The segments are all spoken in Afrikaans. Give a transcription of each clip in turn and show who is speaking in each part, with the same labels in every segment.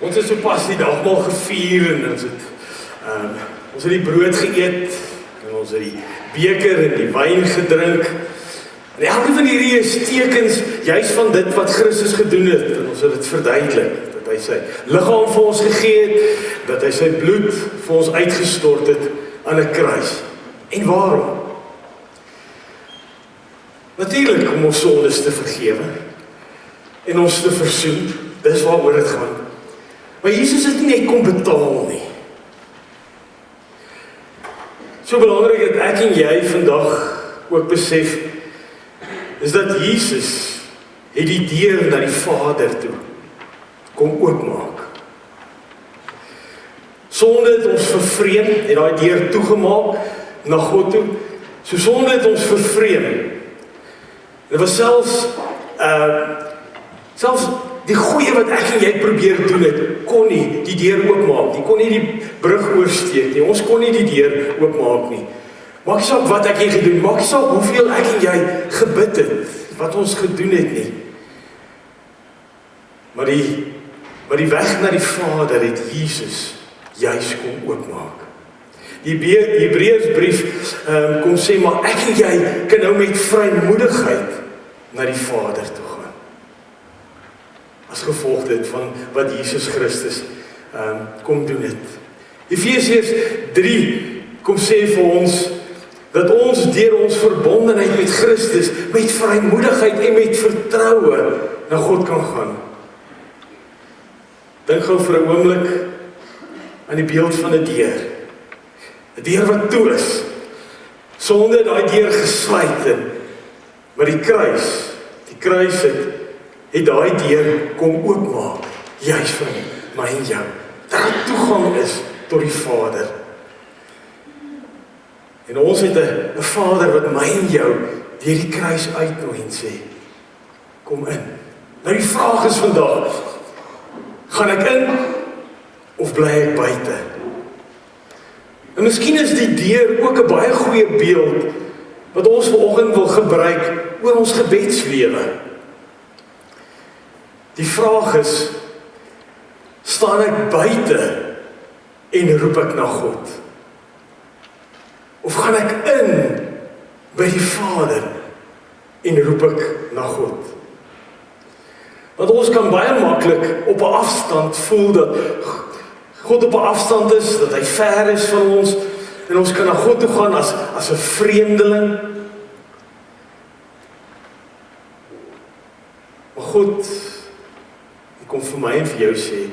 Speaker 1: Ons het sopas die dagmaal gevier en ons het die brood geëet en ons het die beker en die wyn gedrink. En elke van hierdie is tekens juis van dit wat Christus gedoen het en ons het dit verduidelik. Dat hy sy liggaam vir ons gegee het, dat hy sy bloed vir ons uitgestort het aan 'n kruis. En waarom? Natuurlik om ons sondes te vergewe en ons te versoen. Dis waaroor dit gaan. Maar Jesus het nie net kom betaal nie. So belangrik dat ek en jy vandag ook besef, is dat Jesus het die deur na die Vader toe kom oopmaak. Sonde het ons vervreem, het daai deur toegemaak na God toe. So sonde het ons vervreem. Dit was selfs die goeie wat ek en jy probeer doen het, kon nie die deur oopmaak nie, kon nie die brug oorsteek nie, ons kon nie die deur oopmaak nie. Maak nie saak wat ek en jy gedoen, maak nie saak hoeveel ek en jy gebid het, wat ons gedoen het nie. Maar die weg na die Vader het Jesus juis kom oopmaak. Die Hebreërsbrief kom sê, maar ek en jy kan nou met vrymoedigheid na die Vader toe gaan. As gevolg dit van wat Jesus Christus kom doen het. Efesiërs 3 kom sê vir ons, dat ons deur ons verbondenheid met Christus, met vrymoedigheid en met vertroue na God kan gaan. Dink gou vir 'n oomblik aan die beeld van 'n deur. 'n Deur wat toe is. Sonde het daai deur gesluit en maar die kruis het daai deur kom oopmaak, juis vir my en jou. Dat toegang is tot die Vader. En ons het 'n Vader wat my en jou deur die kruis uitnooi en sê, kom in. Nou die vraag is vandag, gaan ek in of bly ek buite? En miskien is die deur ook 'n baie goeie beeld wat ons vanoggend wil gebruik oor ons gebedslewe. Die vraag is, staan ek buite en roep ek na God? Of gaan ek in by die Vader en roep ek na God? Want ons kan baie maklik op 'n afstand voel dat God op 'n afstand is, dat hy ver is van ons, en ons kan na God toe gaan as 'n vreemdeling. Maar God, hy kom vir my en vir jou sê,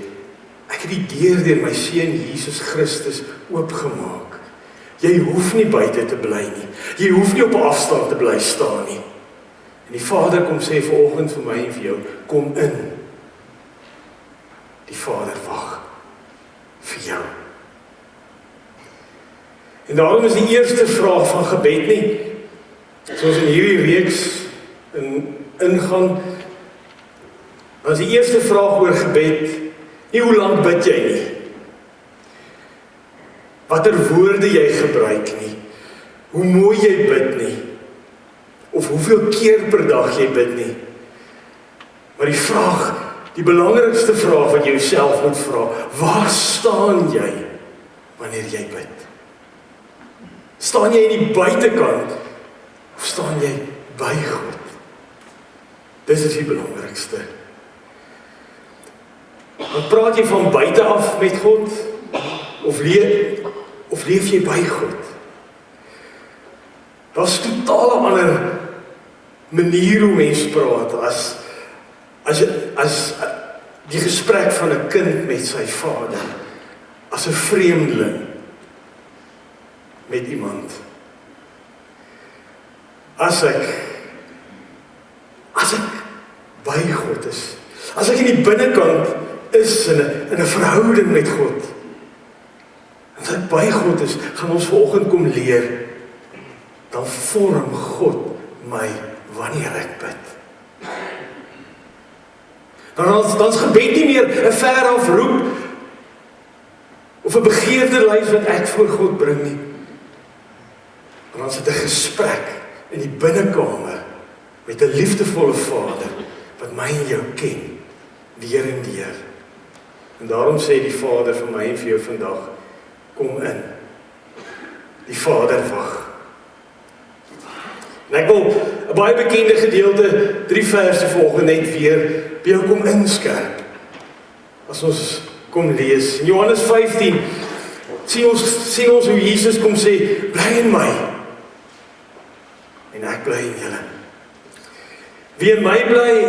Speaker 1: ek het die deur deur my seun Jesus Christus oopgemaak. Jy hoef nie buite te bly nie. Jy hoef nie op 'n afstand te bly staan nie. En die Vader kom sê vanoggend vir my en vir jou, kom in. Die Vader wag vir jou. En daarom is die eerste vraag van gebed nie, soos in hierdie reeks ingaan, dan is die eerste vraag oor gebed, nie hoe lank bid jy nie, watter woorde jy gebruik nie, hoe mooi jy bid nie, of hoeveel keer per dag jy bid nie. Maar die belangrikste vraag wat jy jouself moet vra, waar staan jy wanneer jy bid? Staan jy in die buitekant, of staan jy by God? Dis is die belangrikste. Want praat jy van buite af met God, of leef jy by God? Daar's 'n totaal ander manier hoe mens praat, as die gesprek van 'n kind met sy vader, as 'n vreemdeling met iemand. As ek by God is, as ek in die binnekant is in 'n verhouding met God, as ek by God is, gaan ons vanoggend kom leer, dan vorm God my wanneer ek bid. Dan is gebed nie meer 'n ver af roep of 'n begeerde lys wat ek voor God bring nie. Dan is dit 'n gesprek in die binnekamer met 'n liefdevolle Vader wat my en jou ken, deur en deur. En daarom sê die Vader vir my en vir jou vandag, kom in. Die Vader wag. En ek wil 'n baie bekende gedeelte, 3 verse volgende net weer by jou kom inskerp. As ons kom lees. In Johannes 15 sien ons hoe Jesus kom sê, bly in my. En ek bly in julle. Wie in my bly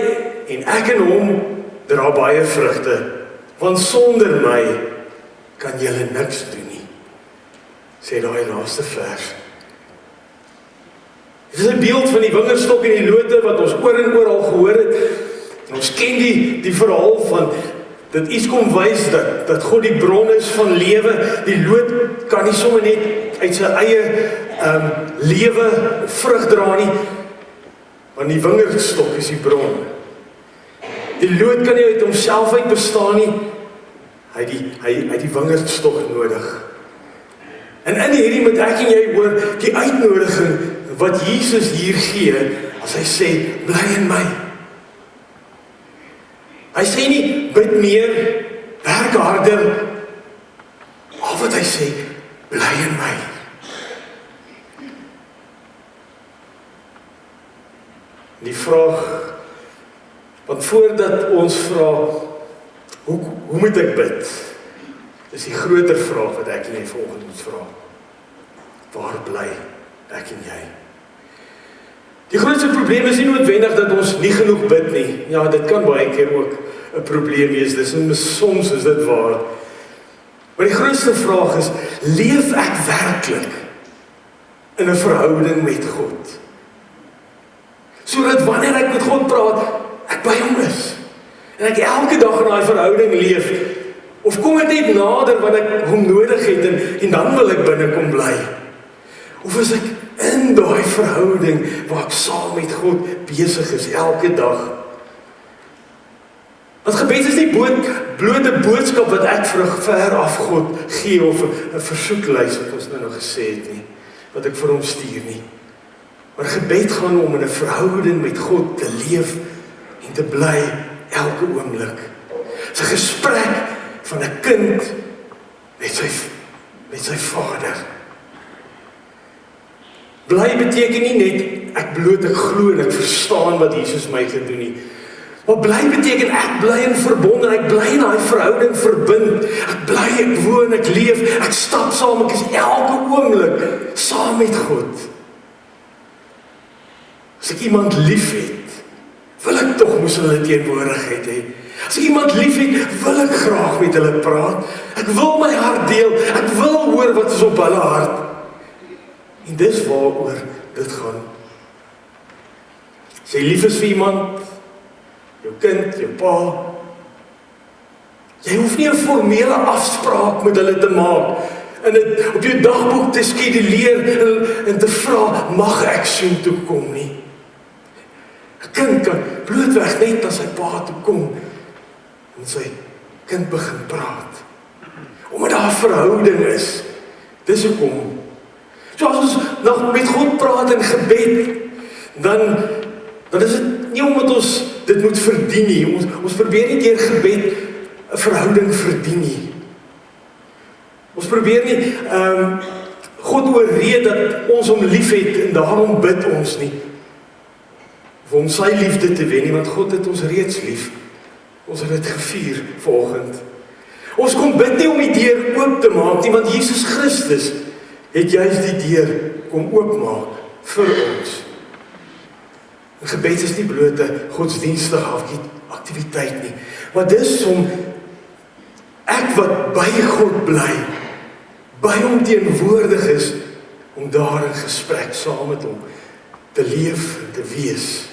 Speaker 1: en ek in hom, dra baie vrugte. Want sonder my kan julle niks doen nie. Sê daai laaste vers. Dit is 'n beeld van die wingerdstok en die lote wat ons oor en oor al gehoor het. En ons ken die verhaal van dat iets kom wys dat God die bron is van lewe. Die loot kan nie sommer net uit sy eie lewe vrug dra nie, want die wingerdstok is die bron. Die loot kan nie uit homself uit bestaan nie. Hy het die wingerdstok nodig. En in hierdie moet ek en jy hoor die uitnodiging wat Jesus hier gee as hy sê, bly in my. Hy sê nie, bid meer, werk harder. Al wat hy sê, bly in my. Die vraag, want voordat ons vra, hoe moet ek bid? Dis die groter vraag wat ek en jy volgende moet vra. Waar bly ek en jy? Die grootste probleem is nie noodwendig dat ons nie genoeg bid nie. Ja, dit kan baie keer ook 'n probleem wees. Soms is dit waar. Maar die grootste vraag is, leef ek werklik in 'n verhouding met God? Sodat wanneer ek met God praat, ek by hom is. En ek elke dag in daai verhouding leef. Of kom ek net nader wanneer ek hom nodig het en dan wil ek binne kom bly? Of is ek in daai verhouding waar ek saam met God besig is elke dag? Want gebed is nie blote boodskap wat ek ver af God gee of 'n versoeklys wat ons nou gesê het nie, wat ek vir hom stuur nie. Maar gebed gaan om in 'n verhouding met God te leef en te bly elke oomblik. Dis 'n gesprek van 'n kind met sy vader. Bly beteken nie net ek glo en ek verstaan wat Jesus my gedoen nie. Maar bly beteken ek bly in verbond en ek bly in daai verhouding verbind. Ek bly, ek woon, ek leef, ek stap saam, ek is elke oomblik saam met God. As ek iemand liefhet, wil ek tog moes hulle teenwoordigheid hê. As ek iemand liefhet, wil ek graag met hulle praat. Ek wil my hart deel, ek wil hoor wat is op hulle hart. En dis waaroor dit gaan. As jy lief is vir iemand, jou kind, jou pa, jy hoef nie 'n formele afspraak met hulle te maak en dit op jou dagboek te skeduleer en te vra, mag ek soontoe kom nie. 'n Kind kan blootweg net as sy pa toe kom en sy kind begin praat. Omdat daar 'n verhouding is. Dis hoekom. So as ons nog met God praat in gebed, dan is dit nie omdat ons dit moet verdien nie. Ons probeer nie deur gebed 'n verhouding verdien nie. Ons probeer nie God oorreed dat ons hom liefhet en daarom bid ons nie. Of om sy liefde te wen nie, want God het ons reeds lief. Ons het dit gevier vanoggend. Ons kom bid nie om die deur oop te maak nie, want Jesus Christus het juist die deur kom oopmaak vir ons. En gebed is nie blote godsdienstige aktiwiteit nie, maar dis om ek wat by God bly, by hom teenwoordig is, om daar in gesprek saam met hom te leef en te wees.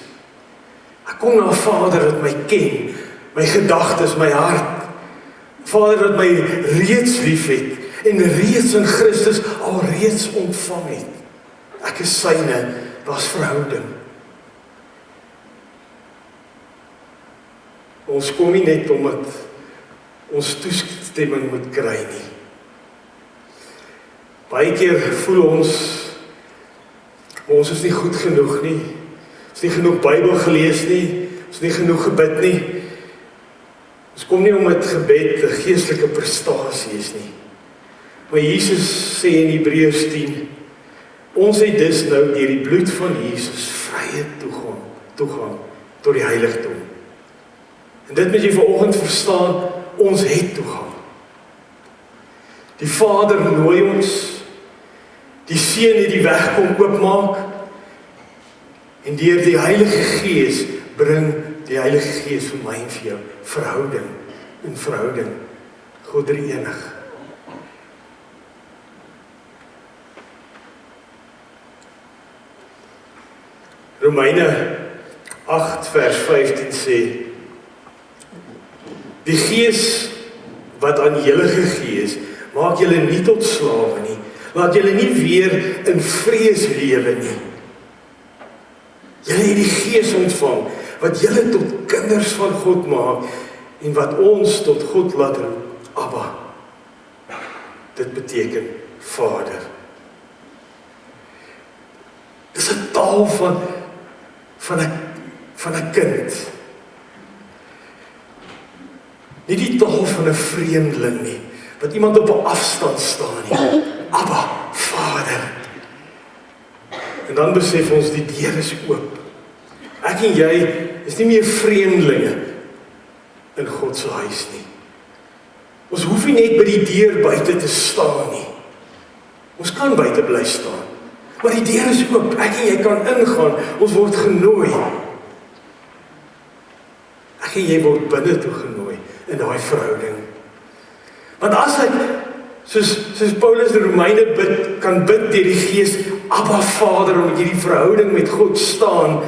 Speaker 1: Ek kom na 'n Vader wat my ken, my gedagtes, my hart. Vader wat my reeds lief het en reeds in Christus alreeds ontvang het. Ek is syne, daar's verhouding. Ons kom nie net omdat ons toestemming moet kry nie. Baie keer voel ons is nie goed genoeg nie. Ons het nie genoeg Bybel gelees nie. Ons het nie genoeg gebid nie. Ons kom nie om met gebed 'n geestelike prestasie is nie. Maar Jesus sê in Hebreërs 10, ons het dus nou deur die bloed van Jesus vrye toegang tot die heiligdom. En dit moet jy vanoggend verstaan, ons het toegang. Die Vader nooi ons, die Seun het die weg kom oopmaak, en deur die Heilige Gees bring die Heilige Gees vir my en vir jou verhouding, God drie-enig. Romeine 8 vers 15 sê, die Gees wat aan julle gegee is, maak julle nie tot slawe nie, laat julle nie weer in vrees lewe nie. Julle het die Gees ontvang, wat julle tot kinders van God maak, en wat ons tot God laat roep, Abba. Dit beteken Vader. Dis 'n taal van 'n kind. Nie die taal van 'n vreemdeling nie, wat iemand op 'n afstand staan nie. Abba, Vader. En dan besef ons die deur is oop. Ek en jy is nie meer vreemdelinge in God se huis nie. Ons hoef nie net by die deur buite te staan nie. Ons kan buite bly staan. Maar die deur is oop, ek en jy kan ingaan, ons word genooi. Ek en jy word binne toe genooi in daai verhouding. Want as ek, soos Paulus die Romeine kan bid deur die Gees, Abba Vader, omdat jy die verhouding met God staan,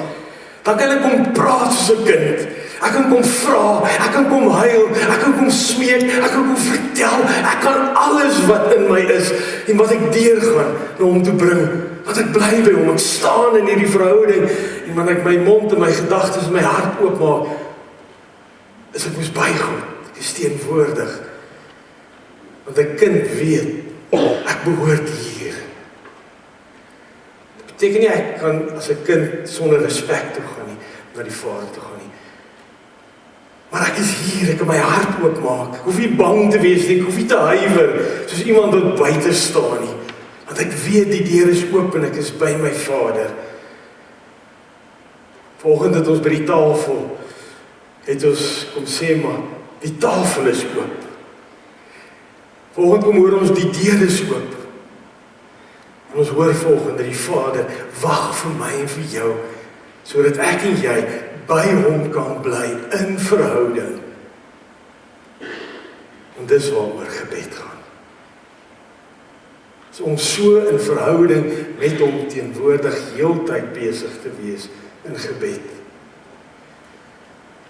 Speaker 1: dan kan ek kom praat soos 'n kind. Ek kan kom vra, ek kan kom huil, ek kan kom smeek, ek kan kom vertel, ek kan alles wat in my is en wat ek deurgaan na hom toe bring. Want ek bly by hom, ek staan in hierdie verhouding en wanneer ek my mond en my gedagtes en my hart oopmaak, is ek mos by God, ek is teenwoordig. Want 'n kind weet, ek behoort hier. Dit beteken nie ek kan as 'n kind sonder respek toe gaan nie, na die Vader toe gaan nie. Maar ek is hier, ek kan my hart oopmaak, ek hoef nie bang te wees nie, ek hoef nie te huiwer, soos iemand wat buite staan nie. Want ek weet die deur is oop en ek is by my Vader. Vanoggend het ons by die tafel, het ons kom sê maar, die tafel is oop. Vanoggend kom hoor ons die deur is oop. En ons hoor volgende dat die Vader wag vir my en vir jou, sodat ek en jy by hom kan bly in verhouding. En dis waaroor gebed gaan. So om so in verhouding met hom teenwoordig heeltyd besig te wees in gebed.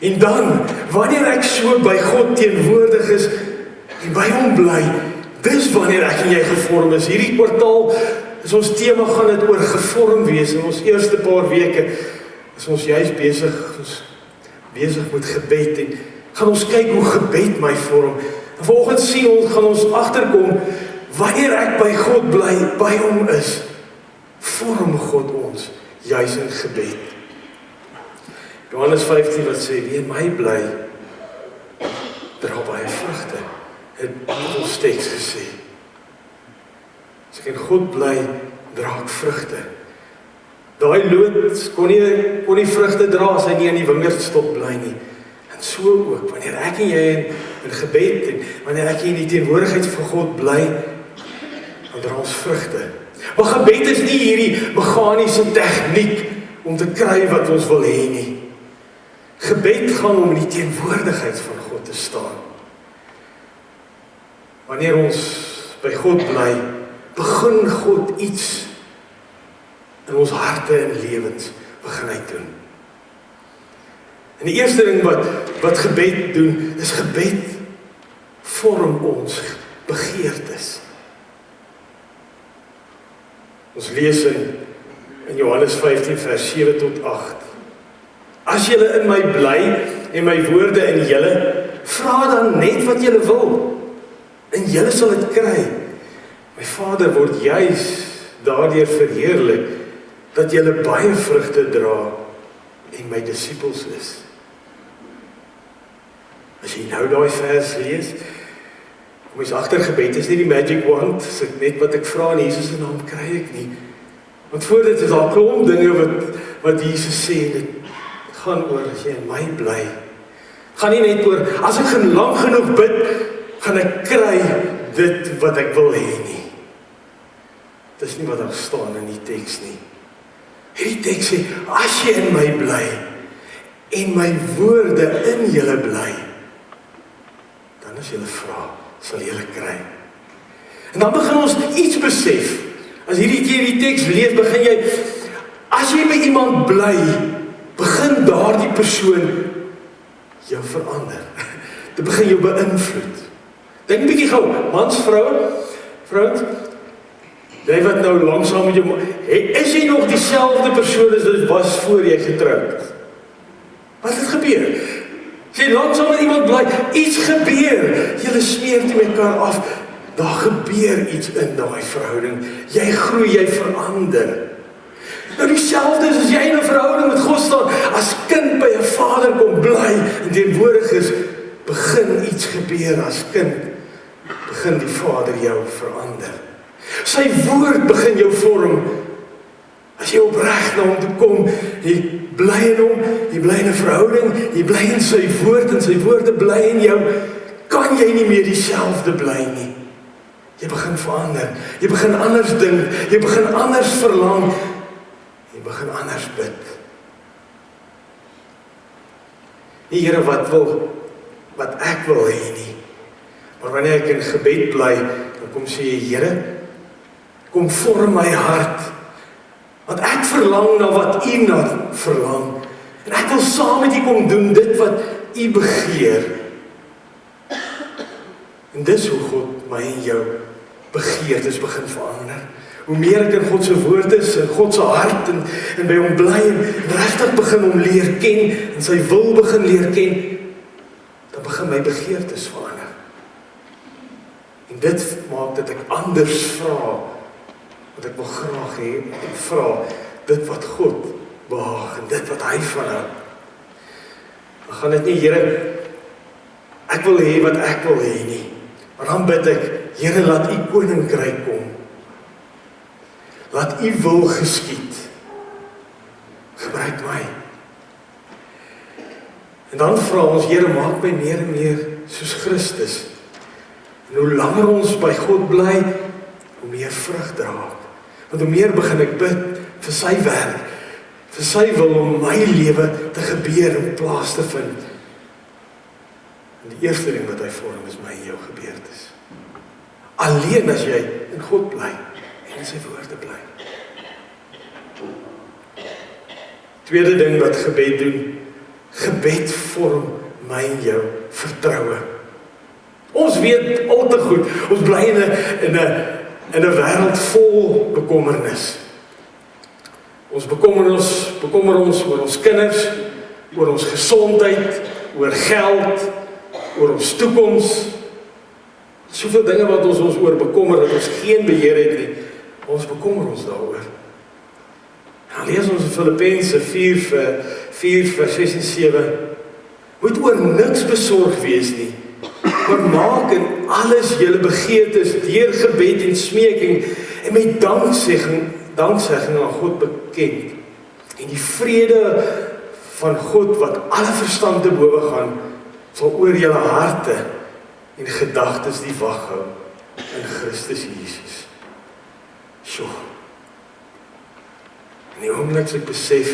Speaker 1: En dan, wanneer ek so by God teenwoordig is en by hom bly, dis wanneer ek en jy gevorm is. Hierdie kwartaal is ons tema gaan dit oor gevorm wees. In ons eerste paar weke is ons juist besig met gebed en gaan ons kyk hoe gebed my vorm. En volgens gaan ons agterkom, wanneer ek by God bly, by hom is, vorm God ons juist in gebed. Johannes 15 wat sê, wie in my bly, dra baie vrugte. Het ons teks gesê. As ek in God bly, dra ek vrugte. Daai loot kon nie vrugte dra as hy nie in die wingerdstop bly nie. En so ook, wanneer ek en jy in gebed en wanneer ek in die teenwoordigheid van God bly, dan dra ons vrugte. Maar gebed is nie hierdie meganiese tegniek om te kry wat ons wil hê nie. Gebed gaan om in die teenwoordigheid van God te staan. Wanneer ons by God bly, begin God iets in ons harte en lewens begin hy doen. En die eerste ding wat gebed doen, is gebed vorm ons begeertes. Ons lees in Johannes 15 vers 7 tot 8. As julle in my bly en my woorde in julle, vra dan net wat julle wil en julle sal dit kry. My Vader word juis daardeur verheerlik dat julle baie vrugte dra en my disippels is. As jy jy nou daai vers lees, kom eens agter gebed, is nie die magic wand, is ek net wat ek vra in Jesus se naam kry ek nie. Want voor dit is daar klomp dinge wat Jesus sê, dit gaan oor as jy in my bly. Gaan nie net oor, as ek lang genoeg bid, gaan ek kry dit wat ek wil hê nie. Dis nie wat daar staan in die teks nie. Hierdie teks sê, as jy in my bly, en my woorde in julle bly, dan as julle vra, sal julle kry. En dan begin ons iets besef. As hierdie teks lees, begin jy, as jy by iemand bly, begin daardie persoon jou verander. Dit begin jou beïnvloed. Dink 'n bietjie gou, mans, vrouens, jy wat nou langsaam met jou, is jy nog dieselfde persoon as dit was voor jy getroud is? Wat het gebeur? As jy langsaam met iemand bly, iets gebeur. Julle smeer te mekaar af. Daar gebeur iets in daai verhouding. Jy groei, jy verander. Nou dieselfde is as jy in 'n verhouding met God staan, as kind by 'n vader kom bly en teenwoordig is, begin iets gebeur as kind. Begin die Vader jou verander. Sy woord begin jou vorm. As jy opreg na hom toe kom, jy bly in hom, jy bly in 'n verhouding, jy bly in sy woord en sy woorde bly in jou, kan jy nie meer dieselfde bly nie. Jy begin verander, jy begin anders dink, jy begin anders verlang, jy begin anders bid. Nie Here wat ek wil hê nie. Maar wanneer ek in gebed bly, dan kom sê jy, Here, kom vorm my hart. Want ek verlang na wat U na verlang. En ek wil saam met U kom doen dit wat U begeer. En dis hoe God my en jou begeertes begin verander. Hoe meer ek in God se woord is, in God se hart en by hom bly en regtig begin hom leer ken en sy wil begin leer ken, dan begin my begeertes verander. En dit maak dat ek anders vra, wat ek wil graag hê, ek vra dit wat God behaag en dit wat hy van hou. Dan gaan dit nie, Here, ek wil hê wat ek wil hê nie. Maar dan bid ek, Here, laat U koninkryk kom. Laat U wil geskied. Gebruik my. En dan vra ons, Here, maak my meer en meer soos Christus. En hoe langer ons by God bly, hoe meer vrug dra ek. Want hoe meer begin ek bid vir sy werk, vir sy wil om my lewe te gebeur en plaas te vind. En die eerste ding wat hy vorm is my en jou gebeurtes. Alleen as jy in God bly en in sy woorde bly. Tweede ding wat gebed doen, gebed vorm my en jou vertroue. Ons weet al te goed, ons bly in 'n wêreld vol bekommernis. Ons bekommer ons oor ons kinders, oor ons gesondheid, oor geld, oor ons toekoms. Soveel dinge wat ons oor bekommer, dat ons geen beheer het nie. Ons bekommer ons daaroor. Nou lees ons in Filippense 4 vers 6 en 7. Moet oor niks besorg wees nie, maar maak in alles julle begeertes deur gebed en smeking en met danksegging aan God bekend. En die vrede van God wat alle verstand te bowe gaan, sal oor julle harte en gedagtes die wag hou in Christus Jesus. So. En die oomblik as ek besef,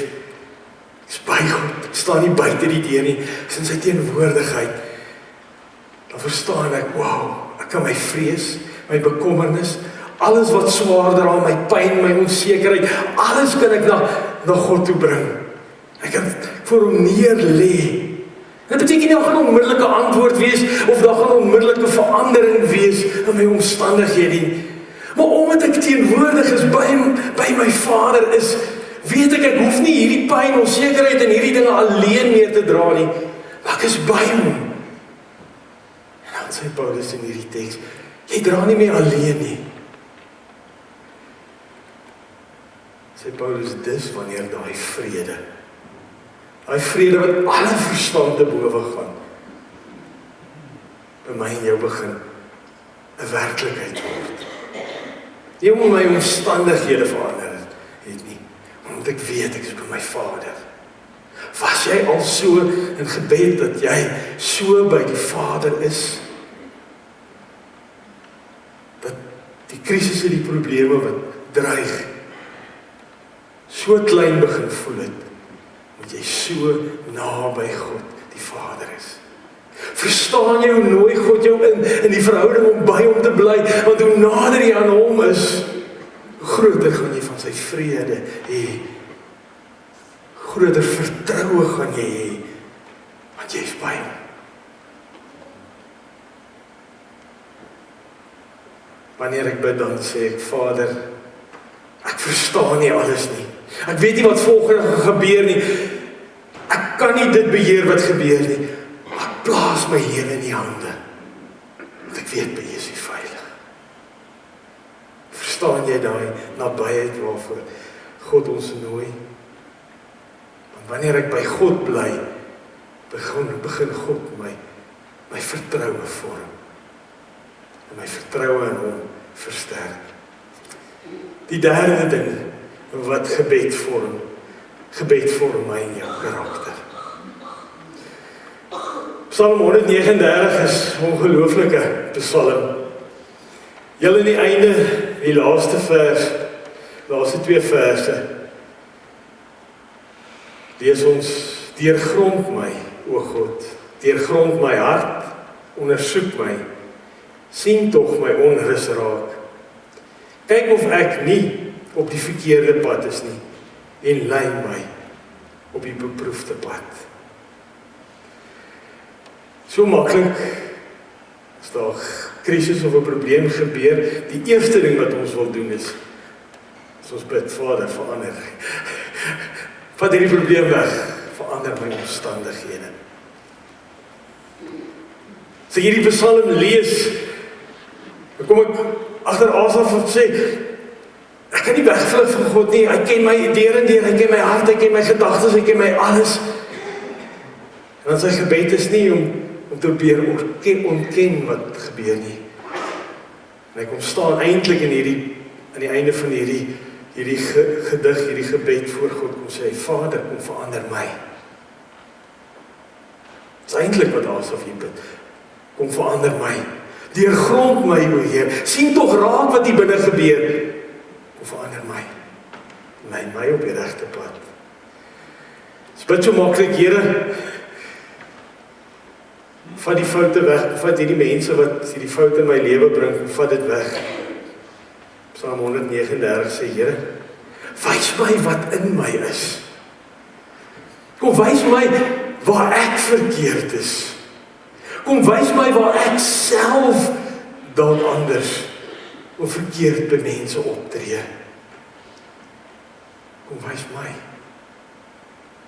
Speaker 1: ek is by God, ek staan nie buite die deur nie, ek is in sy teenwoordigheid, dan verstaan ek, wow, ek kan my vrees, my bekommernis, alles wat swaar dra, my pyn, my onsekerheid, alles kan ek na God toe bring. Ek kan voor hom neer lê. Dit beteken nie daar gaan onmiddellike antwoord wees, of daar gaan onmiddellike verandering wees in my omstandighede. Maar omdat ek teenwoordig is by my Vader is, weet ek hoef nie hierdie pyn, onsekerheid en hierdie dinge alleen meer te dra nie. Maar ek is by hom. En dan sê Paulus in hierdie teks, jy dra nie meer alleen nie. Sê Paulus, dis wanneer daai vrede wat alle verstand te bowe gaan, by my en jou begin 'n werklikheid word. Nie om my omstandighede verander het nie, want ek weet ek is by my Vader. Was jy al so in gebed dat jy so by die Vader is? Dat die krisisse, die probleme wat dreig, so klein begin voel het, moet jy so naby God, die Vader is. Verstaan jy hoe nooi God jou in die verhouding om by hom te bly, want hoe nader jy aan hom is, hoe groter gaan jy van sy vrede hê, groter vertroue gaan jy hê, want jy is by hom. Wanneer ek bid, dan sê ek, Vader, ek verstaan nie alles nie. Ek weet nie wat volgende gaan gebeur nie. Ek kan nie dit beheer wat gebeur nie. Ek plaas my lewe in die hande. Want ek weet by jy is veilig. Verstaan jy daai nabyheid waarvoor God ons nooi? Want wanneer ek by God bly, begin God my vertroue vorm. En my vertroue in hom versterk. Die derde ding wat gebed vorm my en jou karakter. Psalm 139 is 'n ongelooflike psalm. Heel in die einde, die laaste vers, laaste 2 verse, lees ons, deurgrond my, o God, deurgrond my hart, ondersoek my, sien tog my onrus raak. Kyk of ek nie op die verkeerde pad is nie, en lei my op die beproefde pad. So maklik, as daar krisis of 'n probleem gebeur, die eerste ding wat ons wil doen is ons bid, Vader, verander. Vat hierdie probleem weg, verander my omstandighede. As ek hierdie psalm lees, dan kom ek agter Asaf wat sê, ek kan nie wegvlug van God nie, hy ken my deur en deur, hy ken my hart, hy ken my gedagtes, hy ken my alles. En dan sy gebed is nie om te probeer ontken wat gebeur nie. En hy kom staan eintlik aan die einde van hierdie gedig, hierdie gebed voor God, kom sê, Vader, kom verander my. Dit is eintlik wat Asaf hier bid. Kom verander my. Deurgrond my, o Heer. Sien tog raak wat hier binne gebeur. Kom verander my. Lei my op die regte pad. Dis bid so maklik, Here. Vat die foute weg, vat hierdie mense wat hierdie foute in my lewe bring, vat dit weg. Psalm 139 sê, Here, wys my wat in my is. Kom wys my waar ek verkeerd is. Kom wys my waar ek self dalk anders of verkeerd by mense optree. Kom wys my.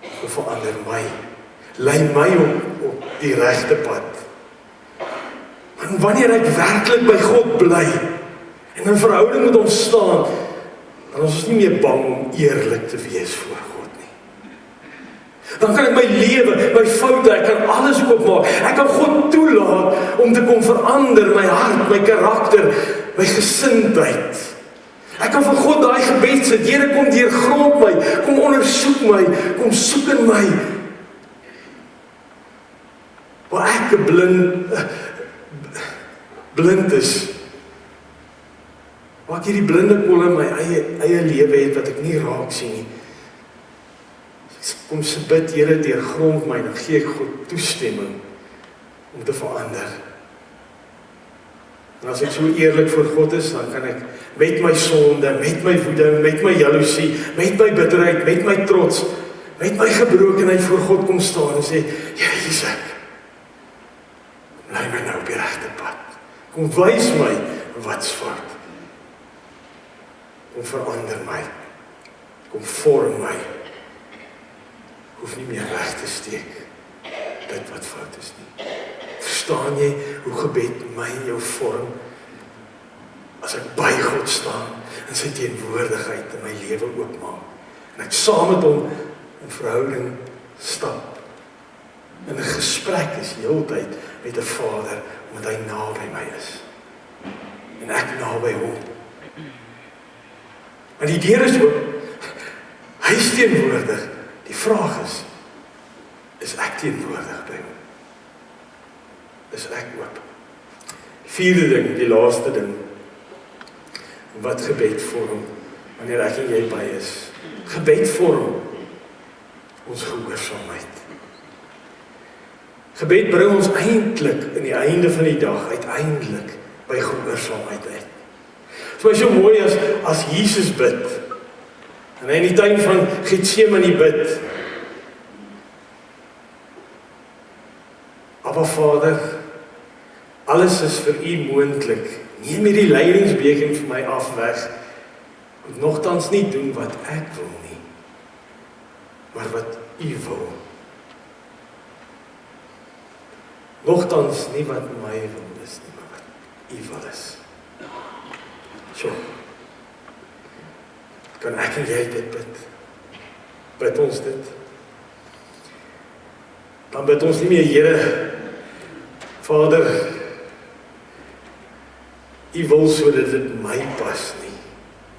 Speaker 1: Kom verander my. Lei my op die regte pad. Want wanneer ek werklik by God bly en in verhouding met hom staan, dan is ons nie meer bang om eerlik te wees voor God nie. Dan kan ek my lewe, my foute, ek kan alles oopmaak. Ek kan God toelaat om te kom verander, my hart, my karakter, my gesindheid. Ek kan van God daai gebed sê, Here, kom deurgrond my, kom ondersoek my, kom soek in my. Waar ek blind is, waar ek hierdie blinde kol in my eie lewe het, wat ek nie raak sien nie. Kom se bid, Here, deurgrond my, dan gee ek God toestemming om te verander. En as ek so eerlik voor God is, dan kan ek met my sonde, met my woede, met my jaloesie, met my bitterheid, met my trots, met my gebrokenheid voor God kom staan en sê, Here, hier is ek. Lei my nou op die regte pad. Kom wys my wat's fout. Kom verander my. Kom vorm my. Hoef nie meer weg te steek dit wat fout is nie. Verstaan jy hoe gebed my en jou vorm? As ek by God staan en sy teenwoordigheid in my lewe oopmaak en ek saam met hom in verhouding stap, in 'n gesprek gesprek is die hele tyd met 'n Vader, omdat hy naby my is. En ek naby hom. En die deur is oop. Hy is teenwoordig. Die vraag is ek teenwoordig by hom? Is ek oop? Vierde ding, die laaste ding, wat gebed vorm, wanneer ek en jy by is. Gebed vorm ons gehoorsaamheid. Gebed bring ons eintlik in die einde van die dag uiteindelik by gehoorsaamheid uit. So is so mooi as Jesus bid, en hy in die tuin van Getsemane bid, Abba Vader, alles is vir u moontlik, neem hierdie lydingsbeker vir my af weg, moet nogtans nie doen wat ek wil nie, maar wat u wil. Nogtans nie wat my wil is nie, maar wat u wil is. So, kan ek en jy dit bid? Bid ons dit? Dan bid ons nie meer, Here, Vader, u wil sodat dit my pas nie.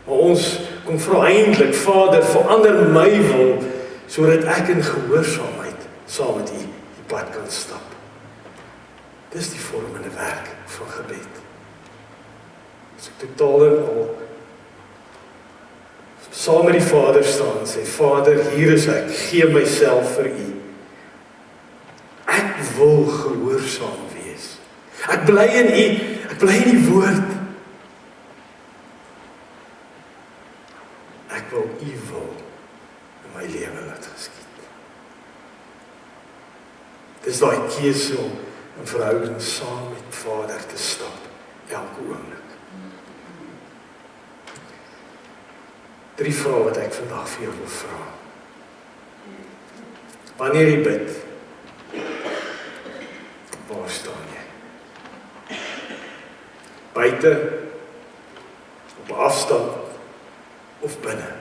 Speaker 1: Maar ons kom vra eintlik, Vader, verander my wil, sodat ek in gehoorsaamheid saam met u die pad kan stap. Dis die vormende werk van gebed. As ek totaal en al saam met die Vader staan en sê, Vader, hier is ek, gee myself vir u. Ek wil gehoorsaam wees. Ek bly in u, ek bly in die woord. Ek wil u wil in my lewe laat geskied. Dis daai keuse om in verhouding saam met Vader te stap, elke oomblik. 3 vrae wat ek vandag vir jou wil vra. Wanneer jy bid, waar staan jy? Buite, op afstand, of binne?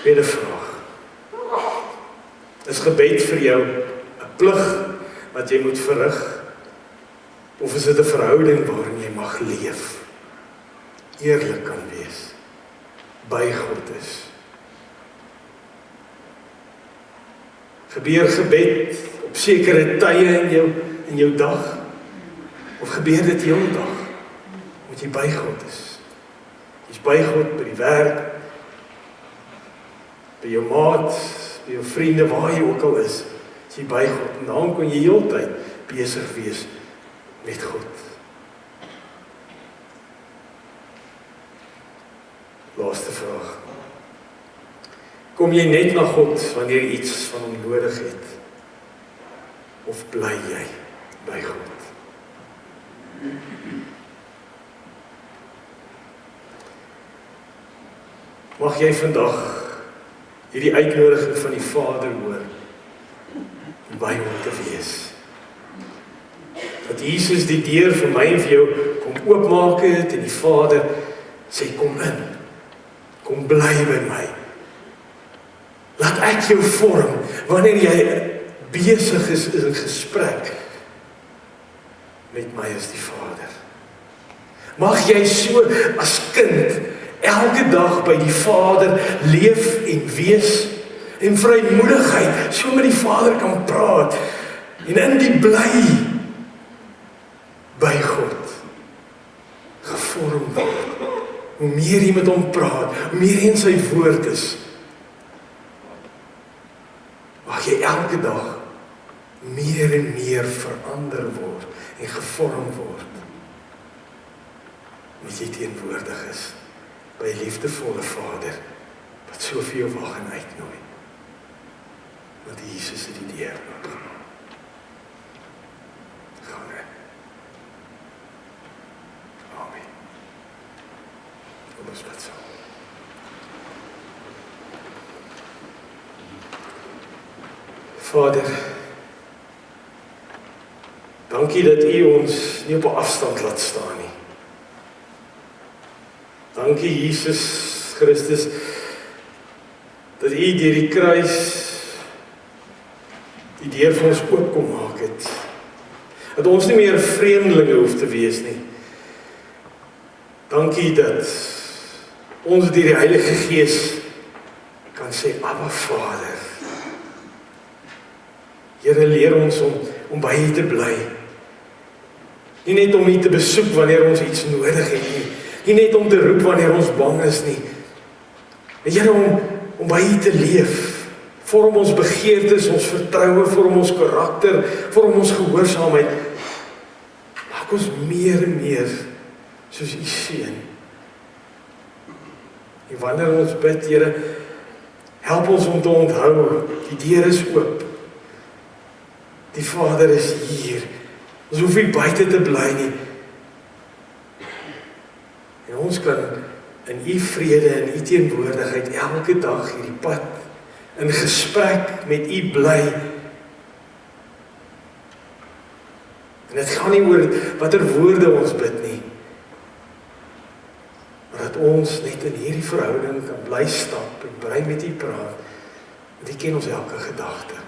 Speaker 1: Tweede vraag. Is gebed vir jou 'n plig wat jy moet verrig? Of is dit 'n verhouding waarin jy mag leef? Eerlik kan wees, by God is. Gebeur gebed op sekere tye in jou dag? Of gebeur dit heel dag? Moet jy by God is. Jy's by God by die werk, by jou maat, by jou vriende, waar jy ook al is jy by God. En dan kan jy heeltyd besig wees met God. Laaste vraag. Kom jy net na God wanneer jy iets van hom nodig het? Of bly jy by God? Mag jy vandag hierdie uitnodiging van die Vader hoor, om by hom te wees. Dat Jesus die deur vir my en vir jou kom oopmaak het, en die Vader sê, kom in. Kom bly by my. Laat ek jou vorm, wanneer jy besig is in gesprek met my as die Vader. Mag jy so as kind elke dag by die Vader leef en wees, en vrymoedigheid, so met die Vader kan praat, en in die bly by God gevorm word. Hoe meer jy met hom praat, hoe meer jy in sy woord is, mag jy elke dag meer en meer verander word en gevorm word, omdat jy teenwoordig is by 'n liefdevolle Vader wat so vir jou wag en uitnooi. Want Jesus het die deur oopgemaak. Gaan hy. Amen. Kom ons bid saam. Vader, dankie dat U ons nie op 'n afstand laat staan nie. Dankie Jesus Christus, dat U deur die kruis die deur vir ons oop kom maak het. Dat ons nie meer vreemdelinge hoef te wees nie. Dankie dat ons deur die Heilige Gees kan sê, Abba Vader. Here, leer ons om by U te bly. Nie net om U te besoek wanneer ons iets nodig het nie. Nie net om te roep wanneer ons bang is nie. Here, om by U te leef. Vorm ons begeertes, ons vertroue, vorm ons karakter, vorm ons gehoorsaamheid. Maak ons meer en meer soos U seun. En wanneer ons bid, Here, help ons om te onthou, die deur is oop. Die Vader is hier. Ons hoef nie buite te bly nie. En ons kan in U vrede en U teenwoordigheid elke dag hierdie pad in gesprek met U bly. En dit gaan nie oor watter woorde ons bid nie. Maar dat ons net in hierdie verhouding kan bly stap en bly met U praat. Want U ken ons elke gedagte.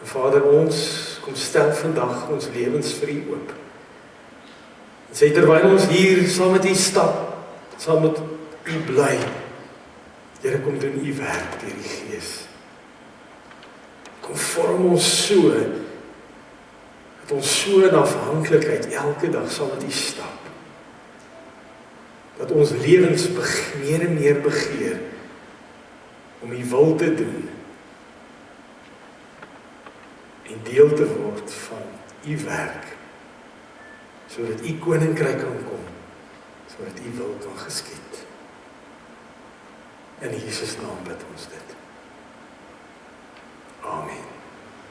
Speaker 1: En Vader, ons kom stel vandag ons lewens vir U oop. En sê terwyl ons hier saam met U stap, saam met U bly, Here, kom doen U werk deur die Gees. Kom vorm ons so, dat ons so in afhanklikheid elke dag saam met U stap. Dat ons lewens meer en meer begeer om U wil te doen en deel te word van U werk, sodat U koninkryk kan kom, sodat U wil kan geskied. In Jesus naam bid ons dit.